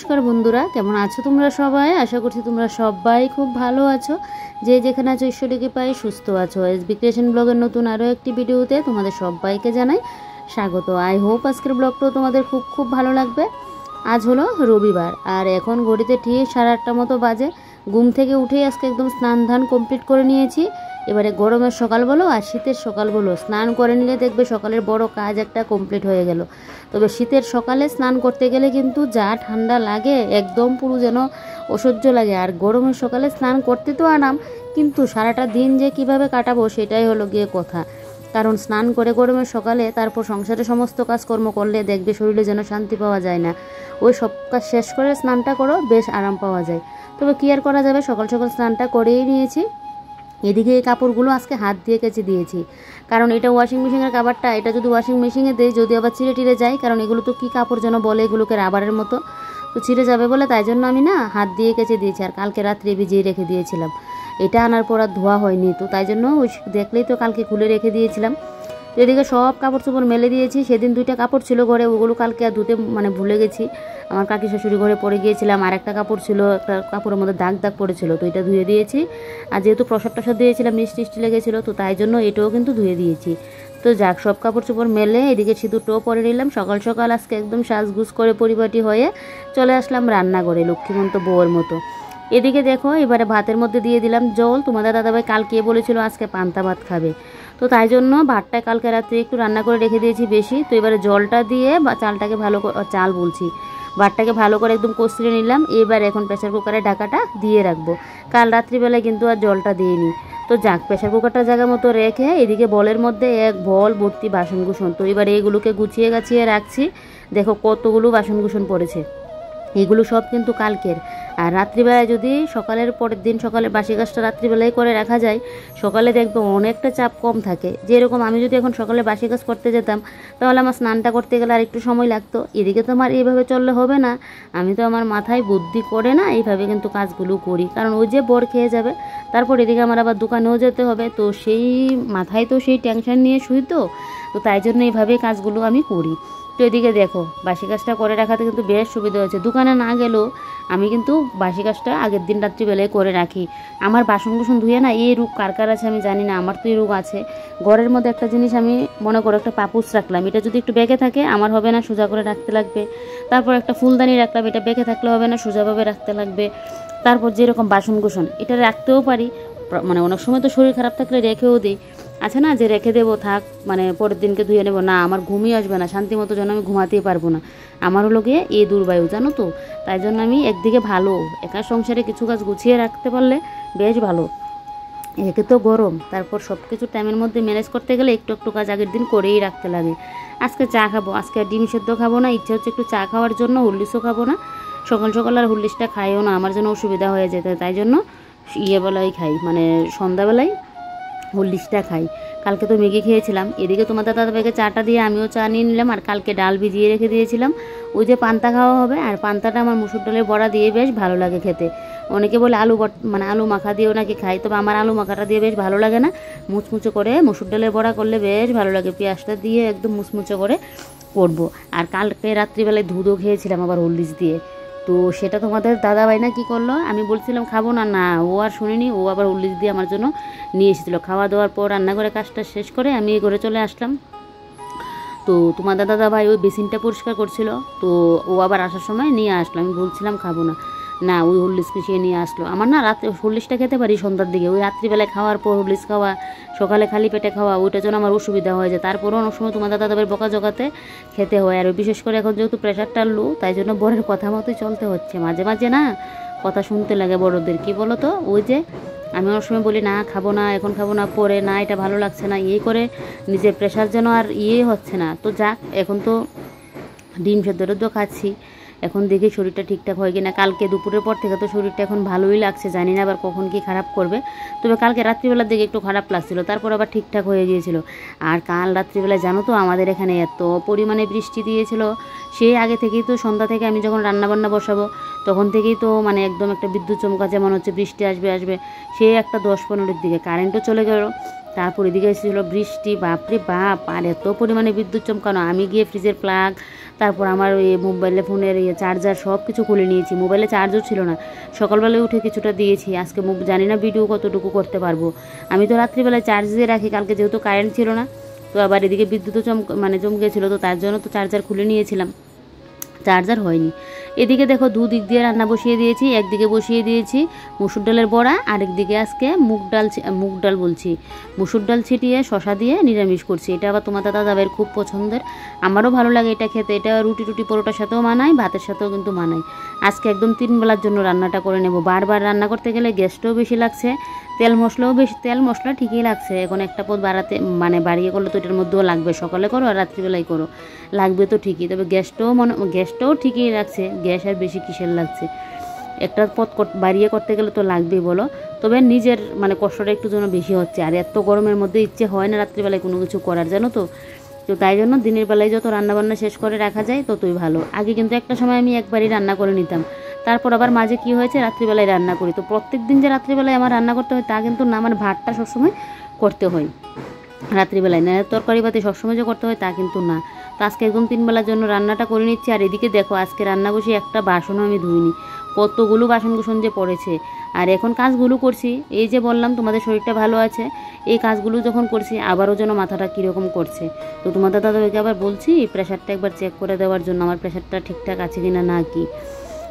নমস্কার বন্ধুরা, কেমন আছো তোমরা সবাই? আশা করছি তোমরা সবাই খুব ভালো আছো। যে যেখানে আছো ঈশ্বরকে পাই সুস্থ আছো। এসবি ক্রিয়েশন ব্লগের নতুন আরও একটি ভিডিওতে তোমাদের সবাইকে জানাই স্বাগত। আই হোপ আজকের ব্লগটাও তোমাদের খুব খুব ভালো লাগবে। আজ হলো রবিবার আর এখন ঘড়িতে ঠিক 8:30 মতো বাজে। ঘুম থেকে উঠেই আজকে একদম স্নান ধান কমপ্লিট করে নিয়েছি। এবারে গরমের সকাল বলো আর শীতের সকাল বলো, স্নান করে নিলে দেখবে সকালের বড় কাজ একটা কমপ্লিট হয়ে গেল। তবে শীতের সকালে স্নান করতে গেলে কিন্তু যা ঠান্ডা লাগে, একদম পুরো যেন অসহ্য লাগে। আর গরমের সকালে স্নান করতে তো আরাম, কিন্তু সারাটা দিন যে কিভাবে কাটাবো সেটাই হলো গিয়ে কথা। কারণ স্নান করে গরমের সকালে তারপর সংসারে সমস্ত কাজকর্ম করলে দেখবে শরীরে যেন শান্তি পাওয়া যায় না। ওই সব কাজ শেষ করে স্নানটা করো, বেশ আরাম পাওয়া যায়। তবে কি আর করা যাবে, সকাল সকাল স্নানটা করেই নিয়েছি। এদিকে এই কাপড়গুলো আজকে হাত দিয়ে কেচে দিয়েছি, কারণ এটা ওয়াশিং মেশিনের কাপড়টা, এটা যদি ওয়াশিং মেশিনে দেয় যদি আবার ছিঁড়ে টিড়ে যায়, কারণ এগুলো তো কী কাপড় যেন বলে, এগুলোকে রাবারের মতো, তো ছিঁড়ে যাবে বলে তাই জন্য আমি না হাত দিয়ে কেচে দিয়েছি। আর কালকে রাত্রে ভিজিয়ে রেখে দিয়েছিলাম, এটা আনার পর আর ধোয়া হয়নি, তো তাই জন্য ওই দেখলেই তো কালকে খুলে রেখে দিয়েছিলাম। তো এদিকে সব কাপড় চোপড় মেলে দিয়েছি। সেদিন 2টা কাপড় ছিল ঘরে, ওগুলো কালকে আর ধুতে ভুলে গেছি। আমার কাকি শাশুড়ি ঘরে পরে গিয়েছিলাম, আর একটা কাপড় ছিল, একটা কাপড়ের মধ্যে দাগ দাগ পড়েছিল, তো এটা ধুয়ে দিয়েছি। আর যেহেতু প্রসাদ টসাদ দিয়েছিলাম, মিষ্টি টিষ্টি লেগেছিলো, তো তাই জন্য এটাও কিন্তু ধুয়ে দিয়েছি। তো যাক, সব কাপড় চোপড় মেলে এদিকে সিঁদুরটাও পরে নিলাম। সকাল সকাল আজকে একদম সাজগুজ করে পরিপাটি হয়ে চলে আসলাম রান্নাঘরে লক্ষ্মীমন্ত বউয়ের মতো। এদিকে দেখো, এবারে ভাতের মধ্যে দিয়ে দিলাম জল। তোমাদের দাদাভাই কালকে বলেছিল আজকে পান্তা ভাত খাবে, তো তাই জন্য ভাতটা কালকে রাত্রে একটু রান্না করে রেখে দিয়েছি বেশি। তো এবারে জলটা দিয়ে চালটাকে ভালো করে, চাল বলছি, ভাতটাকে ভালো করে একদম কষিয়ে নিলাম। এবার এখন প্রেসার কুকারে ঢাকাটা দিয়ে রাখবো। কাল রাত্রিবেলায় কিন্তু আর জলটা দিইনি। তো যাক, প্রেসার কুকারটা জায়গা মতো রেখে এদিকে বলের মধ্যে এক বল ভর্তি বাসন কুসন, তো এবার এইগুলোকে গুছিয়ে গাছিয়ে রাখছি। দেখো কতগুলো বাসন কুসন পড়েছে, এগুলো সব কিন্তু কালকের। আর রাত্রিবেলায় যদি সকালের পরের দিন সকালে বাসি কাজটা রাত্রিবেলায় করে রাখা যায়, সকালে দেখবে অনেকটা চাপ কম থাকে। যেরকম আমি যদি এখন সকালে বাসি কাজ করতে যেতাম, তাহলে আমার স্নানটা করতে গেলে আর একটু সময় লাগতো। এদিকে তো আমার এইভাবে চললে হবে না, আমি তো আমার মাথায় বুদ্ধি করে না এইভাবে কিন্তু কাজগুলো করি, কারণ ওই যে বর খেয়ে যাবে, তারপর এদিকে আমার আবার দোকানেও যেতে হবে, তো সেই মাথায় তো সেই টেনশন নিয়ে শুই, তো তাই জন্য এইভাবে কাজগুলো আমি করি। তো এদিকে দেখো, বাসি কাজটা করে রাখাতে কিন্তু বেশ সুবিধা হয়েছে। দোকানে না গেলেও আমি কিন্তু বাসি কাজটা আগের দিন রাত্রিবেলায় করে রাখি। আমার বাসন কুসন ধুয়ে না এই রোগ কার কার আছে আমি জানি না, আমার তো এই রোগ আছে। ঘরের মধ্যে একটা জিনিস আমি মনে করো একটা পাপুস রাখলাম, এটা যদি একটু বেঁকে থাকে আমার হবে না, সোজা করে রাখতে লাগবে। তারপর একটা ফুলদানি রাখলাম, এটা বেঁকে থাকলে হবে না, সোজাভাবে রাখতে লাগবে। তারপর যেরকম বাসন কুসন এটা রাখতেও পারি, অনেক সময় তো শরীর খারাপ থাকলে রেখেও দিই। আছে না যে রেখে দেবো থাক, পরের দিনকে ধুয়ে নেবো, না আমার ঘুমই আসবে না, শান্তি মতো যেন আমি ঘুমাতেই পারবো না। আমার হলো গিয়ে এই দুর্বায়ু, জানো তো। তাই জন্য আমি একদিকে ভালো, একা সংসারে কিছু কাজ গুছিয়ে রাখতে পারলে বেশ ভালো। একে তো গরম, তারপর সব কিছু টাইমের মধ্যে ম্যানেজ করতে গেলে একটু একটু কাজ আগের দিন করেই রাখতে লাগে। আজকে চা খাবো, আজকে আর ডিম সেদ্ধ খাবো না, ইচ্ছা হচ্ছে একটু চা খাওয়ার জন্য। হরলিক্সও খাবো না, সকাল সকাল আর হরলিক্সটা খাইও না, আমার জন্য অসুবিধা হয়ে যেত, তাই জন্য বেলায় খাই, সন্ধ্যাবেলায় হরলিক্সটা খাই। কালকে তো ম্যাগি খেয়েছিলাম। এদিকে তোমাদের দাদাভাইকে চাটা দিয়ে আমিও চা নিয়ে নিলাম। আর কালকে ডাল ভিজিয়ে রেখে দিয়েছিলাম, ওই যে পান্তা খাওয়া হবে। আর পান্তাটা আমার মুসুর ডালের বড়া দিয়ে বেশ ভালো লাগে খেতে। অনেকে বলে আলু মাখা দিয়েও নাকি খাই, তবে আমার আলু মাখাটা দিয়ে বেশ ভালো লাগে না। মুচমুচো করে মুসুর ডালের বড়া করলে বেশ ভালো লাগে, পেঁয়াজটা দিয়ে একদম মুচমুচো করে করবো। আর কালকে রাত্রিবেলায় দুধও খেয়েছিলাম আবার হরলিক্স দিয়ে, তো সেটা তোমাদের দাদাভাই না কি করলো, আমি বলছিলাম খাবো না, না ও আর শুনিনি, ও আবার হরলিক্স দিয়ে আমার জন্য নিয়ে এসেছিলো। খাওয়া দাওয়ার পর রান্নাঘরে কাজটা শেষ করে আমি এই ঘরে চলে আসলাম। তো তোমাদের দাদাভাই ওই বেসিনটা পরিষ্কার করছিল, তো ও আবার আসার সময় নিয়ে আসলো। আমি বলছিলাম খাবো না, না ওই হরলিক্স মিশিয়ে নিয়ে আসলো। আমার না রাত্রে হরলিক্সটা খেতে পারি সন্ধ্যার দিকে, ওই রাত্রিবেলায় খাওয়ার পর হরলিক্স খাওয়া, সকালে খালি পেটে খাওয়া, ওইটার জন্য আমার অসুবিধা হয়ে যায়। তারপরও অনেক সময় তোমাদের দাদাভাইয়ের বকা জগাতে খেতে হয়। আর বিশেষ করে এখন যেহেতু প্রেশারটা লো, তাই জন্য বরের কথা মতোই চলতে হচ্ছে। মাঝে মাঝে না কথা শুনতে লাগে বড়দের, কি বলো তো, ওই যে আমি অনেক সময় বলি না খাবো না, এখন খাবো না, পরে না এটা ভালো লাগছে না, ইয়ে করে নিজের প্রেশার যেন আর হচ্ছে না। তো যাক, এখন তো ডিম সেদ্ধ খাচ্ছি, এখন দেখি শরীরটা ঠিকঠাক হয় কিনা। কালকে দুপুরের পর থেকে তো শরীরটা এখন ভালোই লাগছে, জানি না আবার কখন কি খারাপ করবে। তবে কালকে রাত্রিবেলার দিকে একটু খারাপ লাগছিল, তারপর আবার ঠিকঠাক হয়ে গিয়েছিল। আর কাল রাত্রিবেলায় জানো তো আমাদের এখানে এত পরিমাণে বৃষ্টি দিয়েছিল, সেই আগে থেকেই তো সন্ধ্যা থেকে আমি যখন রান্নাবান্না বসাবো তখন থেকেই তো একদম একটা বিদ্যুৎ চমকা, যেমন হচ্ছে বৃষ্টি আসবে আসবে, সেই একটা 10-15-এর দিকে কারেন্টও চলে গেল। তারপর এদিকে এসেছিলো বৃষ্টি, বাপরে বাপ, আর এত পরিমাণে বিদ্যুৎ চমকানো, আমি গিয়ে ফ্রিজের প্লাগ তারপর আমার ওই মোবাইলে ফোনের চার্জার সব কিছু খুলে নিয়েছি, মোবাইলে চার্জও ছিল না। সকালবেলায় উঠে কিছুটা দিয়েছি, আজকে জানি না ভিডিও কতটুকু করতে পারবো। আমি তো রাত্রিবেলায় চার্জ দিয়ে রাখি, কালকে যেহেতু কারেন্ট ছিল না, তো আবার এদিকে বিদ্যুৎও চমকেছিল, তো তার জন্য তো চার্জার খুলে নিয়েছিলাম, চার্জার হয়নি। এদিকে দেখো দুদিক দিয়ে রান্না বসিয়ে দিয়েছি, একদিকে বসিয়ে দিয়েছি মুসুর ডালের বড়া, আরেকদিকে আজকে মুসুর ডাল ছিটিয়ে শশা দিয়ে নিরামিষ করছি। এটা আবার তোমার দাদাভাইয়ের খুব পছন্দের, আমারও ভালো লাগে এটা খেতে। এটা রুটি পরোটার সাথেও মানায়, ভাতের সাথেও কিন্তু মানায়। আজকে একদম 3 বেলার জন্য রান্নাটা করে নেব। বারবার রান্না করতে গেলে গ্যাসটাও বেশি লাগছে, তেল মশলা ঠিকই লাগছে। এখন একটা পদ বাড়িয়ে করলে তো এটার মধ্যেও লাগবে, সকালে করো আর রাত্রিবেলায় করো, লাগবে তো ঠিকই। তবে গ্যাসটাও ঠিকই লাগছে, গ্যাস আর বেশি কিসের লাগছে, একটা পদ বাড়িয়ে করতে গেলে তো লাগবেই বলো। তবে নিজের কষ্টটা একটু যেন বেশি হচ্ছে, আর এত গরমের মধ্যে ইচ্ছে হয় না রাত্রিবেলায় কোনো কিছু করার, জানো তো। তো তাই জন্য দিনের বেলায় যত রান্নাবান্না শেষ করে রাখা যায় ততই ভালো। আগে কিন্তু একটা সময় আমি একবারই রান্না করে নিতাম, তারপর আবার মাঝে কি হয়েছে রাত্রিবেলায় রান্না করি। তো প্রত্যেক দিন যে রাত্রিবেলায় আমার রান্না করতে হয় তা কিন্তু না, আমার ভাতটা সবসময় করতে হয় রাত্রিবেলায়, না তরকারি পাতি সবসময় যে করতে হয় তা কিন্তু না। তো আজকে একদম 3 বেলার জন্য রান্নাটা করে নিচ্ছি। আর এদিকে দেখো আজকে রান্না বসে একটা বাসনও আমি ধুইনি, কতগুলো বাসন যে পড়েছে। আর এখন কাজগুলো করছি, এই যে বললাম তোমাদের শরীরটা ভালো আছে, এই কাজগুলো যখন করছি আবারও যেন মাথাটা কীরকম করছে। তো তোমাদের দাদাভাইকে আবার বলছি প্রেশারটা একবার চেক করে দেওয়ার জন্য, আমার প্রেশারটা ঠিকঠাক আছে কিনা না কি।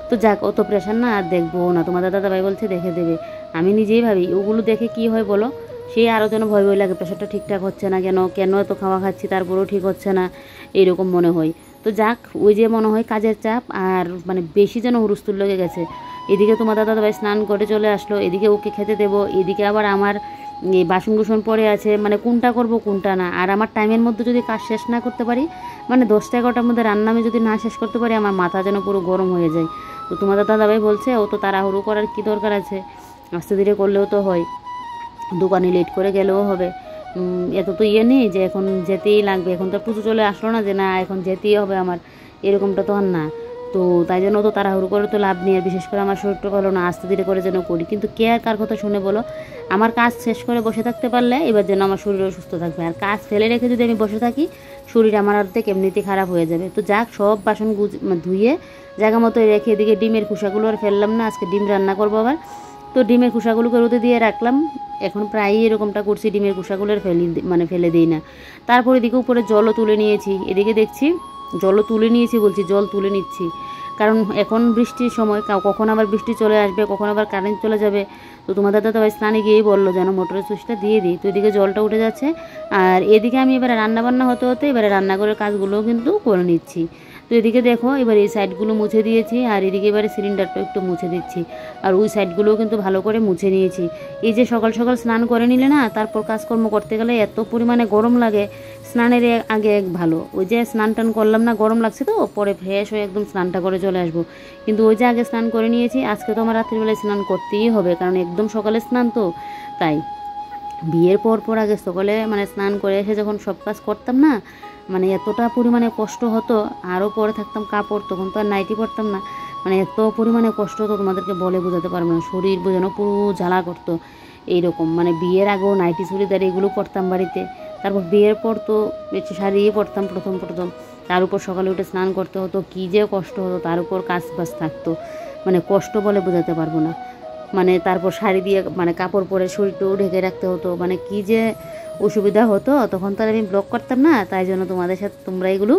তো যাক, অত প্রেশার না আর দেখবো না, তোমাদের দাদাভাই বলছে দেখে দেবে। আমি নিজেই ভাবি ওগুলো দেখে কি হয় বলো, সে আরও যেন ভয় লাগে, প্রেশারটা ঠিকঠাক হচ্ছে না কেন এত খাওয়া খাচ্ছি তারপরেও ঠিক হচ্ছে না, এইরকম মনে হয়। তো যাক, ওই যে মনে হয় কাজের চাপ আর বেশি যেন হুরুস্তুল লেগে গেছে। এদিকে তোমার দাদাভাই স্নান করে চলে আসলো, এদিকে ওকে খেতে দেবো, এদিকে আবার আমার বাসন পড়ে আছে, কোনটা করব কোনটা না। আর আমার টাইমের মধ্যে যদি কাজ শেষ না করতে পারি, 10টা-11টার মধ্যে রান্না আমি যদি না শেষ করতে পারি, আমার মাথা যেন পুরো গরম হয়ে যায়। তো তোমাদের দাদাভাই বলছে ও তো তাড়াহুড়ো করার কি দরকার আছে, আস্তে ধীরে করলেও তো হয়, দোকানে লেট করে গেলেও হবে, এত তো নেই যে এখন যেতেই লাগবে। এখন তো পুজো চলে আসলো না যে না এখন যেতেই হবে আমার, এরকমটা তো আর না। তো তাই জন্য তো তাড়াহুড়ো করে তো লাভ নেই, আর বিশেষ করে আমার শরীরটা ভালো না, আস্তে ধীরে করে যেন করি। কিন্তু কে আর কার কথা শুনে বলো, আমার কাজ শেষ করে বসে থাকতে পারলে এবার যেন আমার শরীরও সুস্থ থাকবে। আর কাজ ফেলে রেখে যদি আমি বসে থাকি, শরীর আমার অর্ধেক এমনিতেই খারাপ হয়ে যাবে। তো যাক, সব বাসন ধুয়ে জায়গা মতো রেখে, এদিকে ডিমের খোসাগুলো আর ফেললাম না, আজকে ডিম রান্না করবো আবার। তো ডিমের খোসাগুলোকে রোদে দিয়ে রাখলাম, এখন প্রায়ই এরকমটা করছি, ডিমের খোসাগুলো ফেলে দিই না। তারপর এদিকে উপরে জলও তুলে নিয়েছি, এদিকে দেখছি জল তুলে নিচ্ছি, কারণ এখন বৃষ্টির সময়, কখন আবার বৃষ্টি চলে আসবে, কখন আবার কারেন্ট চলে যাবে। তো তোমাদের দাদাভাই স্নানে গিয়েই বললো যেন মোটরের সুইচটা দিয়ে দিই। তো এদিকে জলটা উঠে যাচ্ছে, আর এদিকে আমি এবারে রান্নাবান্না হতে এবারে রান্নাঘরের কাজগুলোও কিন্তু করে নিচ্ছি। তো এদিকে দেখো এবার এই সাইডগুলো মুছে দিয়েছি, আর এদিকে এবারে সিলিন্ডারটা একটু মুছে দিচ্ছি, আর ওই সাইডগুলোও কিন্তু ভালো করে মুছে নিয়েছি। এই যে সকাল সকাল স্নান করে নিলে না, তারপর কাজকর্ম করতে গেলে এত পরিমাণে গরম লাগে, স্নানের আগে ভালো ওই যে স্নান টান করলাম না, গরম লাগছে তো পরে ফ্রেশ হয়ে একদম স্নানটা করে চলে আসবো। কিন্তু ওই যে আগে স্নান করে নিয়েছি, আজকে তো আমার রাত্রিবেলায় স্নান করতেই হবে, কারণ একদম সকালে স্নান তো। তাই বিয়ের পর আগে সকালে স্নান করে এসে যখন সব কাজ করতাম না, এতটা পরিমাণে কষ্ট হতো, আরও পরে থাকতাম কাপড়, তখন তো আর নাইটি পরতাম না, এত পরিমাণে কষ্ট হতো তোমাদেরকে বলে বোঝাতে পারবো না, শরীর বোঝানো পুরো জ্বালা করতো এইরকম। বিয়ের আগেও নাইটি চুড়িদার এগুলো পরতাম বাড়িতে, তারপর বিয়ের পর তো বেশি শাড়িই পরতাম প্রথম, তার উপর সকালে উঠে স্নান করতে হতো, কী যে কষ্ট হতো, তার উপর কাজ বাজ থাকতো, কষ্ট বলে বোঝাতে পারবো না। তারপর শাড়ি দিয়ে কাপড় পরে শরীরটাও ঢেকে রাখতে হতো, কী যে অসুবিধা হতো। তখন তো আর আমি ব্লগ করতাম না, তাই জন্য তোমাদের সাথে তোমরা এগুলো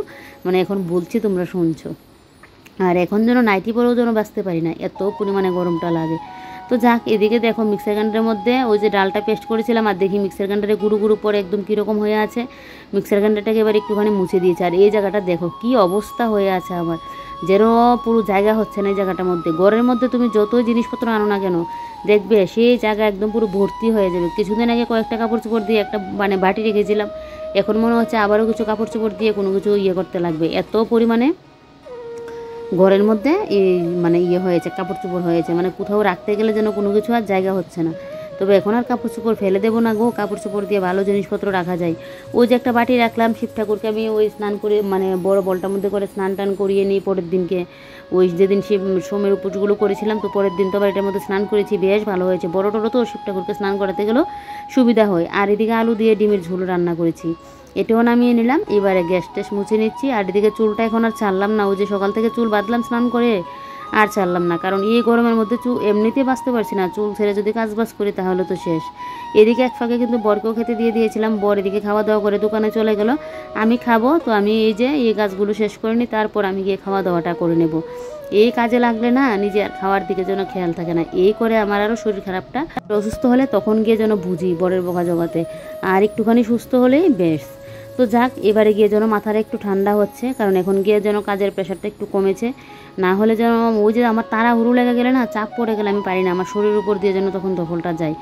এখন বলছি, তোমরা শুনছো। আর এখন যেন নাইটি পরেও যেন বাঁচতে পারি না, এত পরিমাণে গরমটা লাগে। তো যাক, এদিকে দেখো মিক্সার গ্রাইন্ডারের মধ্যে ওই যে ডালটা পেস্ট করেছিলাম, আর দেখি মিক্সার গ্রাইন্ডারে গুঁড়ো পরে একদম কীরকম হয়ে আছে। মিক্সার গ্রাইন্ডারটাকে এবার একটুখানি মুছে দিয়েছে, আর এই জায়গাটা দেখো কি অবস্থা হয়ে আছে আমার, যেন পুরো জায়গা হচ্ছে না এই জায়গাটার মধ্যে। ঘরের মধ্যে তুমি যতই জিনিসপত্র আনো না কেন, দেখবে সেই জায়গা একদম পুরো ভর্তি হয়ে যাবে। কিছুদিন আগে কয়েকটা কাপড় চোপড় দিয়ে একটা বাটি রেখেছিলাম, এখন মনে হচ্ছে আবারও কিছু কাপড় চোপড় দিয়ে কোনো কিছু করতে লাগবে, এত পরিমাণে ঘরের মধ্যে হয়েছে, কাপড় চোপড় হয়েছে, কোথাও রাখতে গেলে যেন কোনো কিছু আর জায়গা হচ্ছে না। তবে এখন আর কাপড় চোপড় ফেলে দেবো না গো, কাপড় চোপড় দিয়ে ভালো জিনিসপত্র রাখা যায়। ওই যে একটা বাটি রাখলাম, শিব ঠাকুরকে আমি ওই স্নান করে মানে বড় বলটার মধ্যে করে স্নান টান করিয়ে নিই পরের দিনকে। ওই যেদিন শিব সোমের উপোসগুলো করেছিলাম, তো পরের দিন তো আবার এটার মধ্যে স্নান করেছি, বেশ ভালো হয়েছে। বড় টড়ো তো শিব ঠাকুরকে স্নান করাতে গেলেও সুবিধা হয়। আর এদিকে আলু দিয়ে ডিমের ঝোল রান্না করেছি, এটাও নামিয়ে নিলাম। এবারে গ্যাস ট্যাস মুছে নিচ্ছি। আর এদিকে চুলটা এখন আর ছাড়লাম না, ওই যে সকাল থেকে চুল বাঁধলাম স্নান করে, আর ছাড়লাম না, কারণ এই গরমের মধ্যে চুল এমনিতেই বাঁচতে পারছি না, চুল ছেড়ে যদি কাজ বাজ করি তাহলে তো শেষ। এদিকে এক ফাঁকে কিন্তু বরকেও খেতে দিয়ে দিয়েছিলাম, বর এদিকে খাওয়া দাওয়া করে দোকানে চলে গেল। আমি খাবো, তো আমি এই যে এই কাজগুলো শেষ করে নিই, তারপর আমি গিয়ে খাওয়া দাওয়াটা করে নেব। এই কাজে লাগলে না নিজের খাওয়ার দিকে যেন খেয়াল থাকে না, এই করে আমার আরও শরীর খারাপটা। অসুস্থ হলে তখন গিয়ে যেন বুঝি বরের বকা জগাতে, আর একটুখানি সুস্থ হলেই বেশ। তো যাক, এবারে গিয়ে যেন মাথাটা একটু ঠান্ডা হচ্ছে, কারণ এখন গিয়ে যেন কাজের প্রেশারটা একটু কমেছে। না হলে যেন ওই যে আমার তাড়াহুড়ো লেগে গেলে না, চাপ পড়ে গেলে আমি পারি না, আমার শরীরের উপর দিয়ে যেন তখন দখলটা যায়।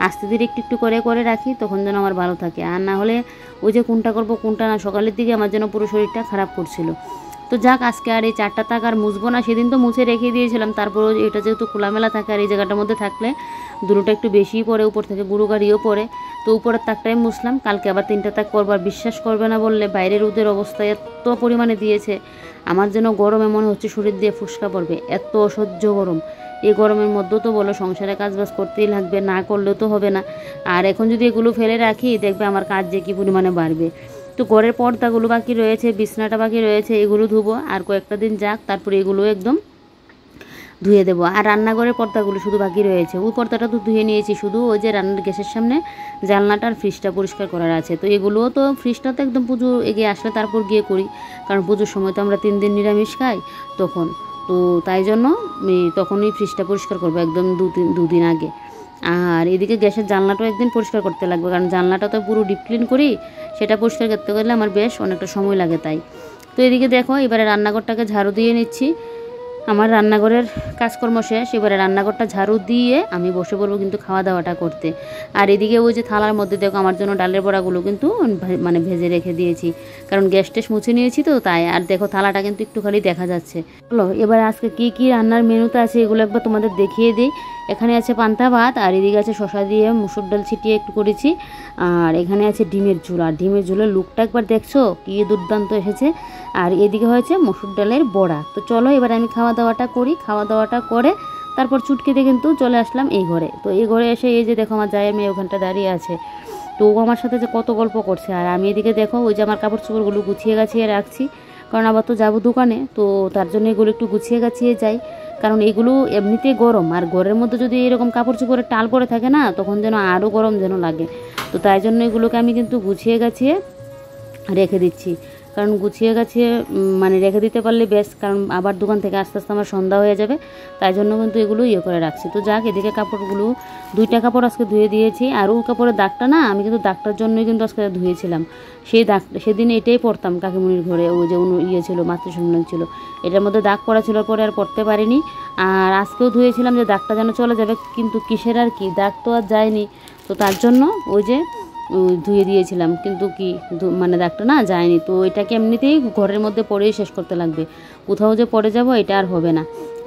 আস্তে ধীরে একটু একটু করে করে রাখি, তখন যেন আমার ভালো থাকে। আর না হলে ওই যে কোনটা করবো কোনটা না, সকালের দিকে আমার যেন পুরো শরীরটা খারাপ করছিল। তো যাক, আজকে আর এই 4টা তাক আর মুছবো না, সেদিন তো মুছে রেখে দিয়েছিলাম। তারপরও এটা যেহেতু খোলামেলা থাকে আর এই জায়গাটার মধ্যে থাকলে দুটোটা একটু বেশিই পড়ে, উপর থেকে গুঁড়ো গাড়িও পড়ে, তো উপরের তাকটাই মুছলাম। কালকে আবার 3টা তাক করবার, বিশ্বাস করবে না বললে বাইরের রোদের অবস্থা এত পরিমাণে দিয়েছে, আমার যেন গরমে মনে হচ্ছে শরীর দিয়ে ফুসকা পড়বে, এত অসহ্য গরম। এই গরমের মধ্যেও তো বলো সংসারে কাজবাজ করতেই লাগবে, না করলেও তো হবে না। আর এখন যদি এগুলো ফেলে রাখি, দেখবে আমার কাজ যে কী পরিমাণে বাড়বে। তো ঘরের পর্দাগুলো বাকি রয়েছে, বিছনাটা বাকি রয়েছে, এগুলো ধুবো আর কয়েকটা দিন যাক, তারপরে এগুলো একদম ধুয়ে দেবো। আর রান্নাঘরের পর্দাগুলো শুধু বাকি রয়েছে, ওই পর্দাটা তো ধুয়ে নিয়েছি, শুধু ওই যে রান্নার গ্যাসের সামনে জানলাটা আর ফ্রিজটা পরিষ্কার করার আছে। তো এগুলোও তো, ফ্রিজটা তো একদম পুজো এগিয়ে আসলে তারপর গিয়ে করি, কারণ পুজোর সময় তো আমরা 3 দিন নিরামিষ খাই তখন। তো তাই জন্য তখনই ফ্রিজটা পরিষ্কার করবো একদম 2 দিন আগে। আর এদিকে গ্যাসের জানলাটাও একদিন পরিষ্কার করতে লাগবে, কারণ জানলাটা তো পুরো ডিপ ক্লিন করি, সেটা পরিষ্কার করতে গেলে আমার বেশ অনেকটা সময় লাগে তাই। তো এদিকে দেখো, এবারে রান্নাঘরটাকে ঝাড়ু দিয়ে নিচ্ছি। আমার রান্নাঘরের কাজকর্ম শেষ, এবারে রান্নাঘরটা ঝাড়ু দিয়ে আমি বসে পড়বো কিন্তু খাওয়া দাওয়াটা করতে। আর এদিকে ওই যে থালার মধ্যে দেখো আমার জন্য ডালের বড়াগুলো কিন্তু মানে ভেজে রেখে দিয়েছি, কারণ গ্যাস ট্যাস মুছে নিয়েছি তো তাই। আর দেখো থালাটা কিন্তু একটু খালি দেখা যাচ্ছে। চলো এবার আজকে কি কি রান্নার মেনুতে আছে এগুলো একবার তোমাদের দেখিয়ে দিই। এখানে আছে পান্তা ভাত, আর এদিকে আছে শশা দিয়ে মুসুর ডাল ছিটিয়ে একটু করেছি, আর এখানে আছে ডিমের ঝোল। আর ডিমের ঝোলের লুকটা একবার দেখছো কি দুর্দান্ত এসেছে। আর এদিকে হয়েছে মসুর ডালের বড়া। তো চলো এবার আমি খাওয়া দাওয়াটা করি, খাওয়া দাওয়াটা করে তারপর চুটকিতে কিন্তু চলে আসলাম এই ঘরে। তো এই ঘরে এসে এই যে দেখো আমার জায়ের মেয়ে ওখানটা দাঁড়িয়ে আছে, তো ও আমার সাথে যে কত গল্প করছে। আর আমি এদিকে দেখো ওই যে আমার কাপড় চোপড়গুলো গুছিয়ে গাছিয়ে রাখছি, কারণ আবার তো যাবো দোকানে, তো তার জন্য এগুলো একটু গুছিয়ে গাছিয়ে যাই, কারণ এগুলো এমনিতেই গরম। আর ঘরের মধ্যে যদি এরকম কাপড় চোপড়ের টাল পরে থাকে না, তখন যেন আরও গরম যেন লাগে। তো তাই জন্য এগুলোকে আমি কিন্তু গুছিয়ে গাছিয়ে রেখে দিচ্ছি, কারণ গুছিয়ে গাছিয়ে মানে রেখে দিতে পারলে বেশ, কারণ আবার দোকান থেকে আস্তে আস্তে আমার সন্ধ্যা হয়ে যাবে, তাই জন্য কিন্তু এগুলো করে রাখছি। তো যাক, এদিকে কাপড়গুলো 2টা কাপড় আজকে ধুয়ে দিয়েছি। আর ওই কাপড়ের দাগটা না আমি কিন্তু দাগটার জন্যই কিন্তু আজকে ধুয়েছিলাম, সেই দাগ সেদিন এটাই পরতাম কাকিমুনির ঘরে, ওই যে ছিল মাতৃসম্মেলন ছিল, এটার মধ্যে দাগ পড়া ছিল, পরে আর পরতে পারিনি। আর আজকেও ধুয়েছিলাম যে দাগটা যেন চলে যাবে, কিন্তু কিসের আর কি, দাগ তো আর যায়নি, তো তার জন্য ওই যে ধুয়ে দিয়েছিলাম, কিন্তু কি মানে দাগটা না যায়নি। তো এটাকে এমনিতেই ঘরের মধ্যে পরেই শেষ করতে লাগবে, কোথাও যে পরে যাব এটা আর হবে না।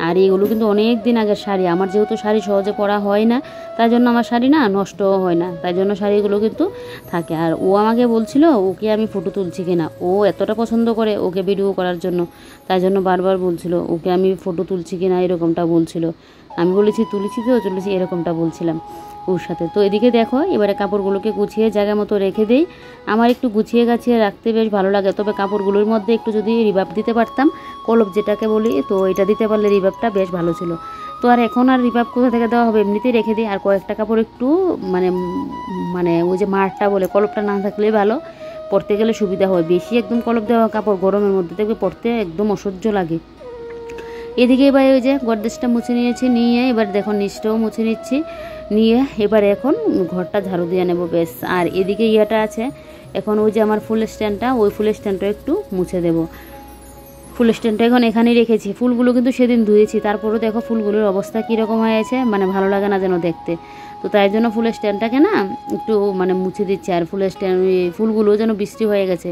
আর এগুলো কিন্তু অনেক দিন আগের শাড়ি, আমার যেহেতু শাড়ি সহজে পরা হয় না, তাই জন্য আমার শাড়ি না নষ্টও হয় না, তাই জন্য শাড়িগুলো কিন্তু থাকে। আর ও আমাকে বলছিল ওকে আমি ফটো তুলছি কিনা, ও এতটা পছন্দ করে ওকে ভিডিও করার জন্য, তাই জন্য বারবার বলছিল ওকে আমি ফটো তুলছি কিনা, এরকমটা বলছিল। আমি বলেছি তুলেছি তো তুলেছি, এরকমটা বলছিলাম ওর সাথে। তো এদিকে দেখো এবারে কাপড়গুলোকে গুছিয়ে জায়গা মতো রেখে দেই। আমার একটু গুছিয়ে গাছিয়ে রাখতে বেশ ভালো লাগে, তবে কাপড়গুলোর মধ্যে একটু যদি রিভাব দিতে পারতাম, কলপ যেটাকে বলি, তো এটা দিতে পারলে রিভাবটা বেশ ভালো ছিল। তো আর এখন আর রিভাব কোথা থেকে দেওয়া হবে, এমনিতেই রেখে দিই। আর কয়েকটা কাপড় একটু মানে মানে ওই যে মারটা বলে, কলপটা না থাকলেই ভালো, পরতে গেলে সুবিধা হয়। বেশি একদম কলপ দেওয়া কাপড় গরমের মধ্যে দেখবে পরতে একদম অসহ্য লাগে। এদিকে এবার ওই যে গডরেজটা মুছে নিয়েছি, নিয়ে এবার দেখো নিচটাও মুছে নিচ্ছি, নিয়ে এবার এখন ঘরটা ঝাড়ু দিয়ে নেবো বেশ। আর এদিকে ইয়েটা আছে এখন ওই যে আমার ফুল স্ট্যান্ডটা, ওই ফুল স্ট্যান্ডটা একটু মুছে দেবো। ফুল স্ট্যান্ডটা এখন এখানেই রেখেছি, ফুলগুলো কিন্তু সেদিন ধুয়েছি, তারপরেও দেখো ফুলগুলোর অবস্থা কীরকম হয়েছে, মানে ভালো লাগে না যেন দেখতে। তো তাই জন্য ফুল স্ট্যান্ডটাকে না একটু মানে মুছে দিচ্ছি। আর ফুলগুলো যেন বৃষ্টি হয়ে গেছে,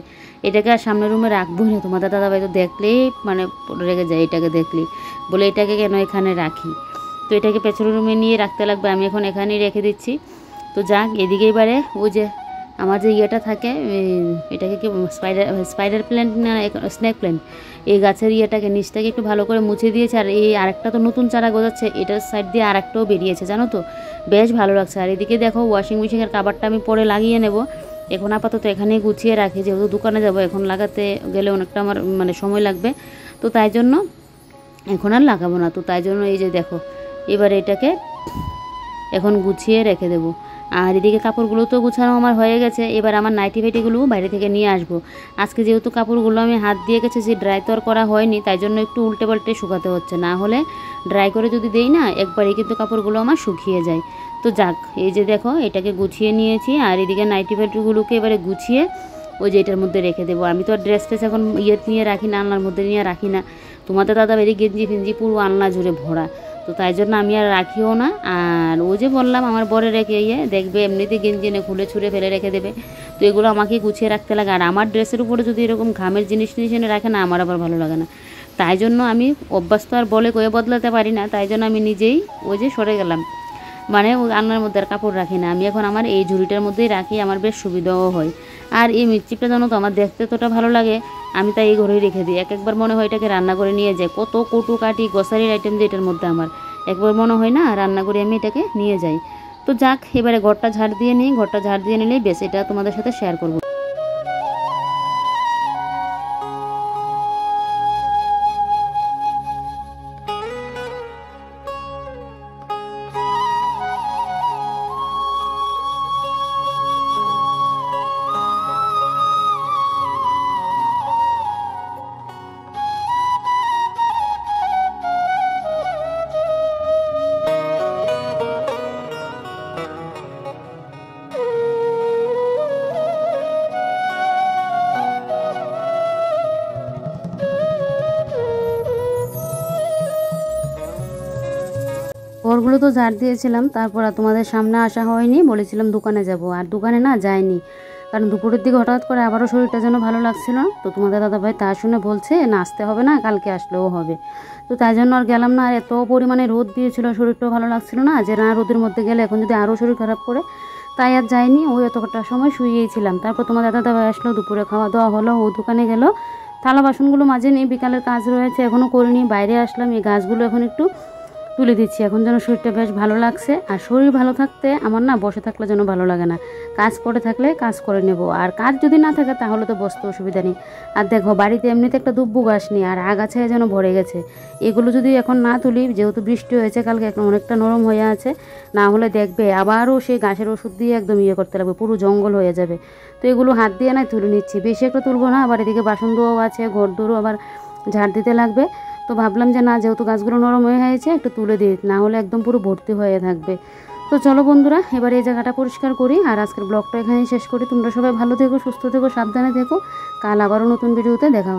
এটাকে আর সামনের রুমে রাখবো না, তোমাদের দাদাভাই তো দেখলেই মানে রেগে যায়, এটাকে দেখলেই বলে এটাকে কেন এখানে রাখি। তো এটাকে পেছনের রুমে নিয়ে রাখতে লাগবে, আমি এখন এখানেই রেখে দিচ্ছি। তো যাক, এদিকে এবারে ওই যে আমার যে ইয়েটা থাকে, এটাকে কি স্পাইডার প্ল্যান্ট না স্নেক প্ল্যান্ট, এই গাছের ইয়েটাকে নিচটাকে একটু ভালো করে মুছে দিয়েছে। আর এই আরেকটা তো নতুন চারা গজাচ্ছে, এটার সাইড দিয়ে আরেকটাও বেরিয়েছে জানো তো, বেশ ভালো লাগছে। আর এদিকে দেখো ওয়াশিং মেশিনের কাভারটা আমি পরে লাগিয়ে নেব, এখন আপাতত এখানেই গুছিয়ে রাখি, যেহেতু দোকানে যাব, এখন লাগাতে গেলে অনেকটা আমার মানে সময় লাগবে, তো তাই জন্য এখন আর লাগাবো না। তো তাই জন্য এই যে দেখো এবার এটাকে এখন গুছিয়ে রেখে দেবো। আর এদিকে কাপড়গুলো তো গুছানো আমার হয়ে গেছে, এবার আমার নাইটি ফাইটিগুলো বাইরে থেকে নিয়ে আসবো। আজকে যেহেতু কাপড়গুলো আমি হাত দিয়ে গেছি, ড্রাই তো আর করা হয়নি, তাই জন্য একটু উল্টে পাল্টে শুকাতে হচ্ছে, না হলে ড্রাই করে যদি দেই না একবারেই কিন্তু কাপড়গুলো আমার শুকিয়ে যায়। তো যাক, এই যে দেখো এটাকে গুছিয়ে নিয়েছি। আর এদিকে নাইটি ফাইটিগুলোকে এবারে গুছিয়ে ওই যে এটার মধ্যে রেখে দেবো। আমি তো আর ড্রেস ট্রেস এখন ইয়ে নিয়ে রাখি না, আলনার মধ্যে নিয়ে রাখি না, তোমাদের দাদা বেরিয়ে গেঞ্জি ফেঞ্জি পুরো আলনা জুড়ে ভরা, তো তাই জন্য আমি আর রাখিও না। আর ও যে বললাম আমার বরে রেখে দেখবে এমনিতে গেঞ্জি এনে খুলে ছুঁড়ে ফেলে রেখে দেবে, তো এগুলো আমাকে গুছিয়ে রাখতে লাগে। আর আমার ড্রেসের উপরে যদি এরকম ঘামের জিনিস এনে রাখে না, আমার আবার ভালো লাগে না, তাই জন্য আমি অভ্যাস তো আর বলে কয়ে বদলাতে পারি না, তাই জন্য আমি নিজেই ওই যে সরে গেলাম, মানে ওই আলনার মধ্যে আর কাপড় রাখি না, আমি এখন আমার এই ঝুড়িটার মধ্যেই রাখি, আমার বেশ সুবিধাও হয়। আর এই মিষ্টিটা জানো তো আমার দেখতে তোটা ভালো লাগে, আমি তাই এই ঘরেই রেখে দিই। একবার মনে হয় এটাকে রান্না করে নিয়ে যাই, কত কটু কাটি গ্রসারির আইটেম যে এটার মধ্যে আমার একবার মনে হয় না রান্না করে আমি এটাকে নিয়ে যাই। তো যাক, এবারে ঘরটা ঝাড় দিয়ে নিই, ঘরটা ঝাড় দিয়ে নিলেই বেশ, এটা তোমাদের সাথে শেয়ার করবো। ঘরগুলো তো ঝাড় দিয়েছিলাম, তারপর আর তোমাদের সামনে আসা হয়নি, বলেছিলাম দোকানে যাব, আর দোকানে না যাইনি, কারণ দুপুরের দিকে হঠাৎ করে আবারও শরীরটা যেন ভালো লাগছিল। তো তোমাদের দাদাভাই তা শুনে বলছে না আসতে হবে না, কালকে আসলেও হবে, তো তাই জন্য আর গেলাম না। আর এত পরিমাণে রোদ দিয়েছিল, শরীরটাও ভালো লাগছিল না, যে না রোদের মধ্যে গেলে এখন যদি আরও শরীর খারাপ করে, তাই আর যাইনি। ওই এতটা সময় শুয়েছিলাম। তারপর তোমাদের দাদাভাই আসলো, দুপুরে খাওয়া দাওয়া হলো, ও দোকানে গেল, থালা বাসনগুলো মাঝে নিই, বিকালের কাজ রয়েছে এখনও করিনি, বাইরে আসলাম, এই গাছগুলো এখন একটু তুলে দিচ্ছি, এখন যেন শরীরটা বেশ ভালো লাগছে। আর শরীর ভালো থাকতে আমার না বসে থাকলে যেন ভালো লাগে না, কাজ পড়ে থাকলে কাজ করে নেব, আর কাজ যদি না থাকে তাহলে তো বসতে অসুবিধা নেই। আর দেখো বাড়িতে এমনিতে একটা দুব্বু গাছ নেই, আর আগাছায় যেন ভরে গেছে, এগুলো যদি এখন না তুলি, যেহেতু বৃষ্টি হয়েছে কালকে, এখন অনেকটা নরম হয়ে আছে, না হলে দেখবে আবারও সেই গাছের ওষুধ দিয়ে একদম ইয়ে করতে লাগবে, পুরো জঙ্গল হয়ে যাবে। তো এগুলো হাত দিয়ে না তুলে নিচ্ছি, বেশি একটা তুলবো না, আবার এদিকে বাসন ধোয়াও আছে, ঘর দৌড়ও আবার ঝাড় দিতে লাগবে। তো ভাবলাম যে না, যেহেতু গাছগুলো নরম হয়ে হয়েছে একটু তুলে দিই, না হলে একদম পুরো ভর্তি হয়ে থাকবে। তো চলো বন্ধুরা, এবার এই জায়গাটা পরিষ্কার করি, আর আজকের ব্লগটা এখানেই শেষ করি। তোমরা সবাই ভালো থেকো, সুস্থ থেকো, সাবধানে থেকো, কাল আবারও নতুন ভিডিওতে দেখা হচ্ছে।